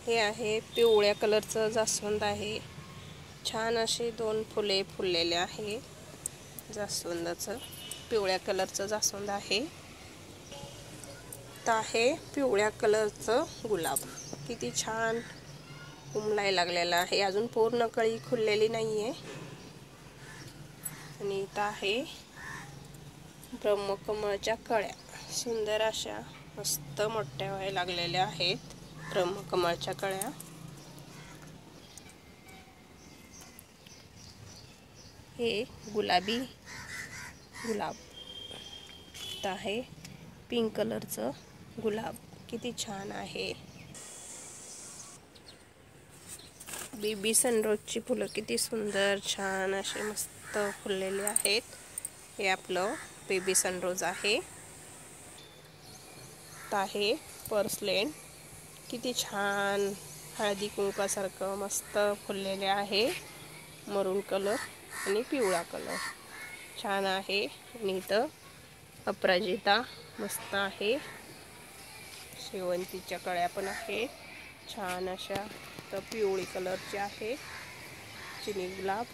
हे आहे पिवळ्या कलरचं जास्वंद आहे। छान असे दोन फुले फुललेले आहे। जास्वंदाचं पिवळ्या कलरचं जास्वंद आहे। तर आहे पिवळ्या कलरचं गुलाब, किती छान उमलाय लागलेला आहे। अजून पूर्ण कळी खुललेली नाहीये। आणि इथं आहे ब्रह्मकमळच्या कळ्या, सुंदर अशा मस्त मोठ्या व्हायला लागलेल्या आहेत ब्रह्मकमळच्या कळ्या। हे गुलाबी गुलाब आहे, पिंक कलरचं गुलाब किती छान आहे। बेबी सनरोजची फुलं किती सुंदर छान असे मस्त फुललेले आहेत। हे आपलं बेबी सनरोज आहे। आहे पर्सलेन, किती छान हळदी कुंकासारखं मस्त फुललेले आहे। मरून कलर आणि पिवळा कलर छान आहे। आणि इथं अपराजिता मस्त आहे। शेवंतीच्या कळ्या पण आहेत छान अशा, तर पिवळी कलरची आहे। चिनी गुलाब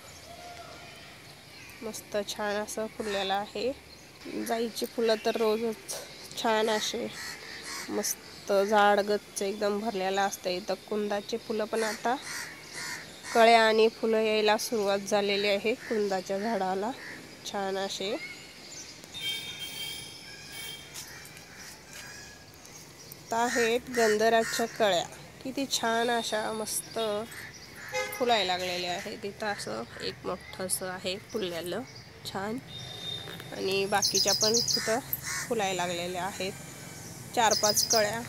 मस्त छान असं फुललेला आहे। जाईची फुलं तर रोजच छान असे मस्त झाड गच्च एकदम भरलेला असते। तर कुंदाची फुलं पण आता कळ्या आणि फुलं यायला सुरुवात झालेली आहे कुंदाच्या झाडाला छान असे। आहेत गंधराच्या कळ्या, किती छान अशा मस्त फुलायला लागलेले आहेत। तिथं असं एक मोठंसं आहे फुललेलं छान, आणि बाकीच्या पण तिथं फुलायला लागलेल्या आहेत। 4-5 कळ्या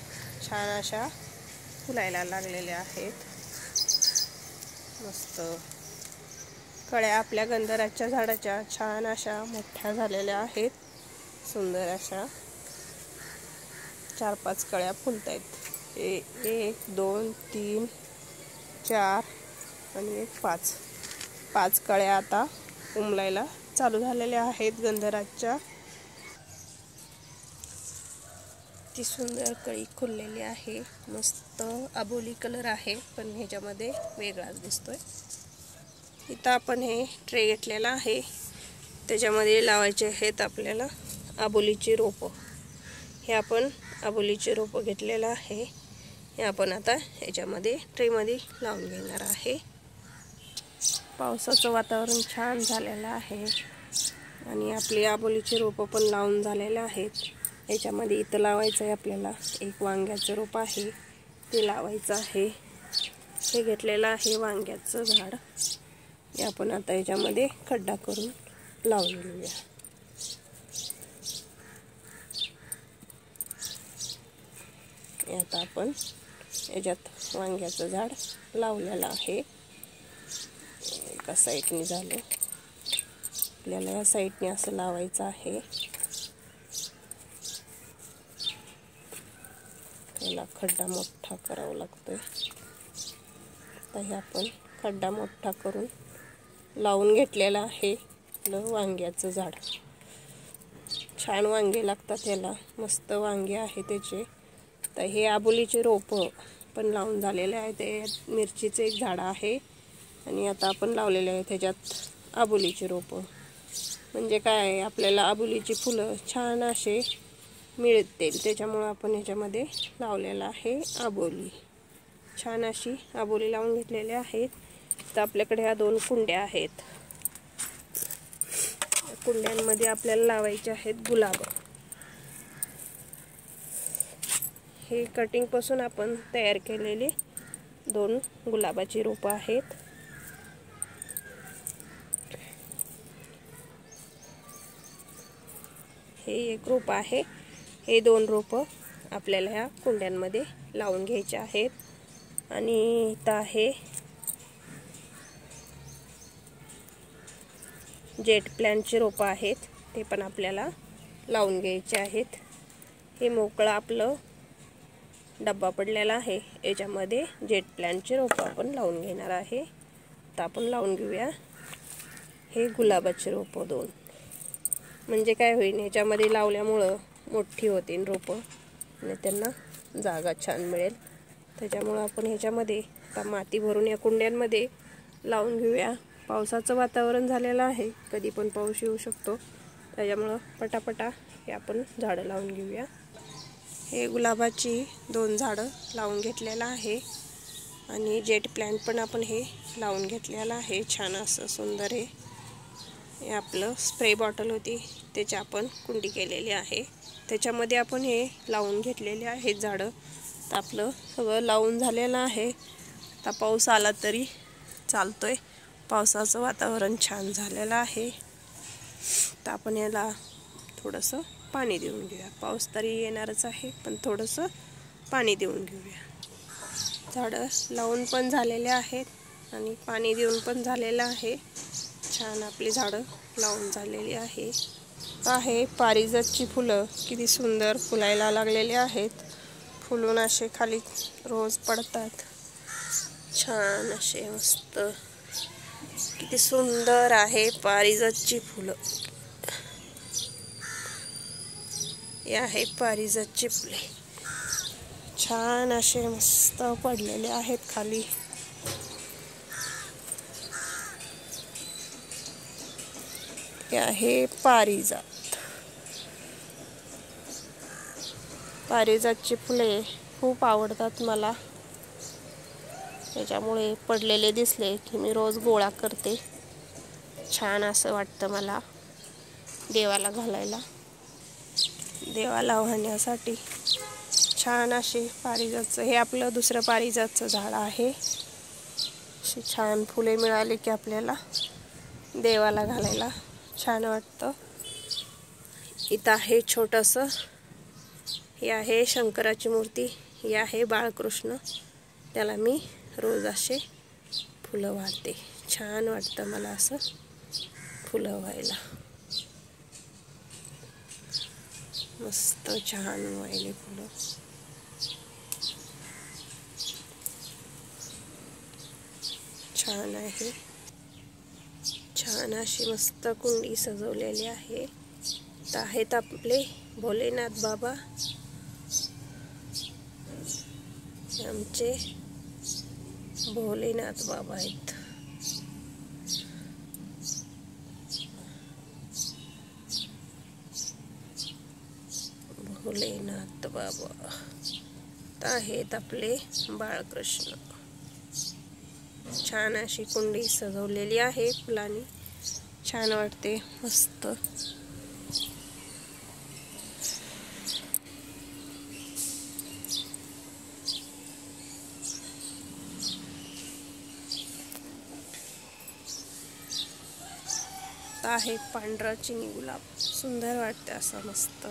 छान अशा फुलायला लागलेल्या आहेत। मस्त कळ्या आपल्या गंधराच्या झाडाच्या छान अशा मोठ्या झालेल्या आहेत, सुंदर अशा 4-5 कळ्या फुलतायत। 1 2 3 4 आणि 5 कळ्या आता उमलायला चालू झालेल्या आहेत गंधराच्या। ती सुंदर कळी खुललेली आहे, मस्त आबोली कलर आहे पण ह्याच्यामध्ये वेगळाच दिसतोय। इथं आपण हे ट्रे घेतलेला आहे, त्याच्यामध्ये लावायचे आहेत आपल्याला आबोलीची रोपं। हे आपण आबोलीचे रोपं घेतलेलं आहे, हे आपण आता ह्याच्यामध्ये ट्रेमध्ये लावून घेणार आहे। पावसाचं वातावरण छान झालेलं आहे आणि आपली आबोलीची रोपं पण लावून झालेले आहेत। याच्यामध्ये इथं लावायचं आहे आपल्याला एक वांग्याचं रोप आहे, ते लावायचं आहे। हे घेतलेलं आहे वांग्याचं झाड, हे आपण आता याच्यामध्ये खड्डा करून लावून घेऊया। आता आपण याच्यात वांग्याचं झाड लावलेलं आहे। एका साईडने झालं, आपल्याला या साईडने असं लावायचं आहे। त्याला खड्डा मोठा करावा लागतोय। आता हे आपण खड्डा मोठा करून लावून घेतलेला आहे आपलं वांग्याचं झाड। छान वांगे लागतात याला, मस्त वांगे आहे त्याचे। तर हे आबोलीचे रोपं पण लावून झालेले आहे। ते मिरचीचं एक झाड आहे आणि आता आपण लावलेले आहे त्याच्यात आबोलीचे रोपं। म्हणजे काय आहे, आपल्याला आबोलीची फुलं छान असे मिळतील, त्याच्यामुळे आपण ह्याच्यामध्ये लावलेला आहे आबोली। छान अशी आबोली लावून घेतलेली आहे। तर आपल्याकडे ह्या 2 कुंड्या आहेत, कुंड्यांमध्ये आपल्याला लावायचे आहेत गुलाब। हे कटिंग पासून आपण तयार केलेले 2 गुलाबाची रोपं आहेत। हे एक रोप आहे, हे 2 रोपं आपल्याला ह्या कुंड्यांमध्ये लावून घ्यायचे आहेत। आणि इथं आहे जेट प्लॅनचे रोपं आहेत, ते पण आपल्याला लावून घ्यायचे आहेत। हे मोकळं आपलं डब्बा पडलेला आहे, याच्यामध्ये जेट प्लॅनचे रोपं आपण लावून घेणार आहे। तर आपण लावून घेऊया हे गुलाबाचे रोपं 2। म्हणजे काय होईल, ह्याच्यामध्ये लावल्यामुळं मोठी होतील रोपं आणि त्यांना जागा छान मिळेल। त्याच्यामुळं आपण ह्याच्यामध्ये आता माती भरून या कुंड्यांमध्ये लावून घेऊया. पावसाचं वातावरण झालेलं आहे, कधी पण पाऊस येऊ शकतो, त्याच्यामुळं पटापटा हे आपण झाडं लावून घेऊया. हे गुलाबाची 2 झाडं लावून घेतलेलं आहे आणि जेट प्लांट पण आपण हे लावून घेतलेलं आहे. छान असं सुंदर हे आपलं स्प्रे बॉटल होती त्याची आपण कुंडी केलेली आहे, त्याच्यामध्ये आपण हे लावून घेतलेले आहेत झाडं. तर आपलं सगळं लावून झालेलं आहे. आता पाऊस आला तरी चालतोय, पावसाचं वातावरण छान झालेलं आहे. तर आपण याला थोडंसं पाणी देऊन घेऊया. पाऊस तरी येणारच आहे, पण थोडंसं पाणी देऊन घेऊया. झाडं लावून पण झालेले आहेत आणि पाणी देऊन पण झालेलं आहे. छान आपली झाडं लावून झालेली आहे. पारिजातची फुलं किती सुंदर फुलायला लागलेले आहेत. फुलून असे खाली रोज पडतात, छान असे मस्त. किती सुंदर आहे पारिजातची फुलं. हे आहे पारिजातची फुले, छान असे मस्त पडलेले आहेत खाली. हे आहे पारिजात. पारिजातची फुले खूप आवडतात मला, त्याच्यामुळे पडलेले दिसले की मी रोज गोळा करते. छान असं वाटतं मला देवाला घालायला, देवाला वाहण्यासाठी. छान असे पारिजातचं हे आपलं दुसरं पारिजातचं झाड आहे. अशी छान फुले मिळाली की आपल्याला देवाला घालायला छान वाटतं. इथं आहे छोटंसं, हे आहे शंकराची मूर्ती, हे आहे बाळकृष्ण. त्याला मी रोज असे फुलं वाहते. छान वाटतं मला असं फुलं व्हायला. मस्त छान वाहिले फुलं. छान आहे. छान अशी मस्त कुंडी सजवलेली आहे. तर आहेत आपले भोलेनाथ बाबा, आमचे भोलेनाथ बाबा आहेत. भोलेनाथ बाबा आहेत आपले बाळकृष्ण. छान अशी कुंडी सजवलेली आहे फुलांनी, छान वाटते मस्त. आहे पांढरा चिनी गुलाब, सुंदर वाटते असं मस्त.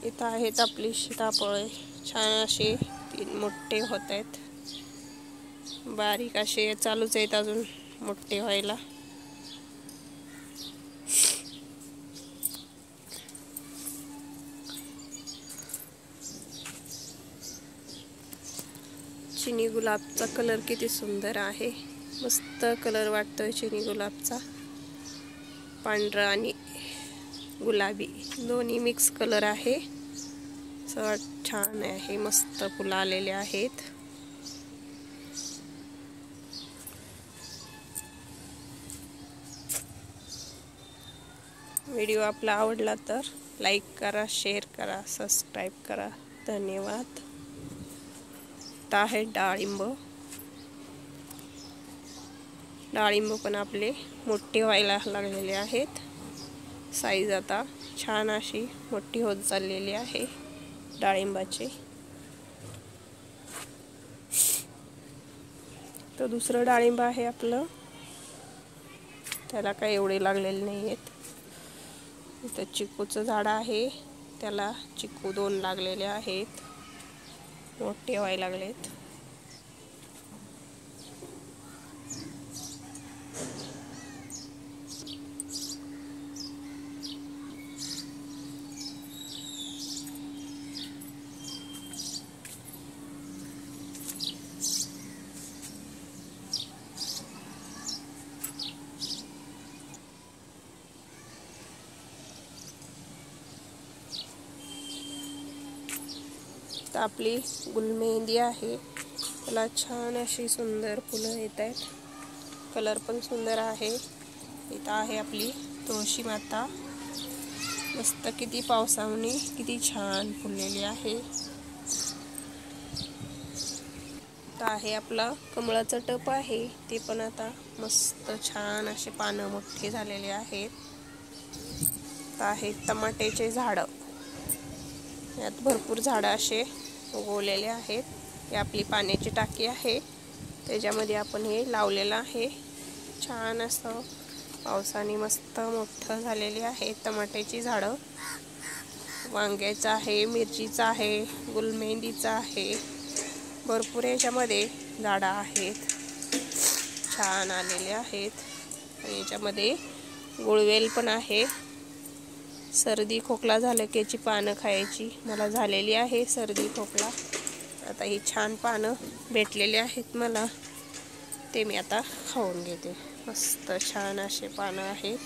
इथं आहेत आपली सीताफळे, छान असे 3 मोठे होत आहेत. बारीक असे चालूच आहेत अजून मोठे व्हायला. चिनी गुलाबचा कलर किती सुंदर आहे, मस्त कलर वाटतोय चिनी गुलाबचा. पांढरा आणि गुलाबी दोन्ही मिक्स कलर आहे. छान आहे, मस्त फुलं आलेले आहेत. व्हिडिओ आपला आवडला तर लाईक करा, शेअर करा, सबस्क्राईब करा. धन्यवाद. आता आहे डाळिंब. डाळिंब पण आपले मोठे व्हायला लागलेले आहेत. साईज आता छान अशी मोठी होत चाललेली आहे डाळिंबाची. तर दुसरं डाळिंब आहे आपलं, त्याला काही एवढे लागलेले नाही आहेत. इथं चिकूचं झाड आहे, त्याला चिकू 2 लागलेले आहेत, मोठे व्हायला लागलेत. तर आपली गुलमेंदी आहे, त्याला छान अशी सुंदर फुलं येत आहेत, कलर पण सुंदर आहे. इथं आहे आपली तुळशी माता, मस्त किती पावसाने किती छान फुललेली आहे. तर आहे आपला कमळाचं टप आहे, ते पण आता मस्त छान असे पानं मोठे झालेले आहेत. तर आहेत टमाट्याचे झाडं, यात भरपूर झाडं असे उगवलेले आहेत. ही आपली पाण्याची टाकी आहे, त्याच्यामध्ये आपण हे लावलेलं आहे. छान असं पावसाने मस्त मोठं झालेली आहे टमाट्याची झाडं. वांग्याचं आहे, मिरचीचं आहे, गुलमेंदीचं आहे, भरपूर याच्यामध्ये झाडं आहेत, छान आलेले आहेत. आणि याच्यामध्ये गुळवेल पण आहे. सर्दी खोकला झालं की याची पानं खायची, मला झालेली आहे सर्दी खोकला. आता ही छान पानं भेटलेली आहेत मला, ते मी आता खाऊन घेते. मस्त छान असे पानं आहेत.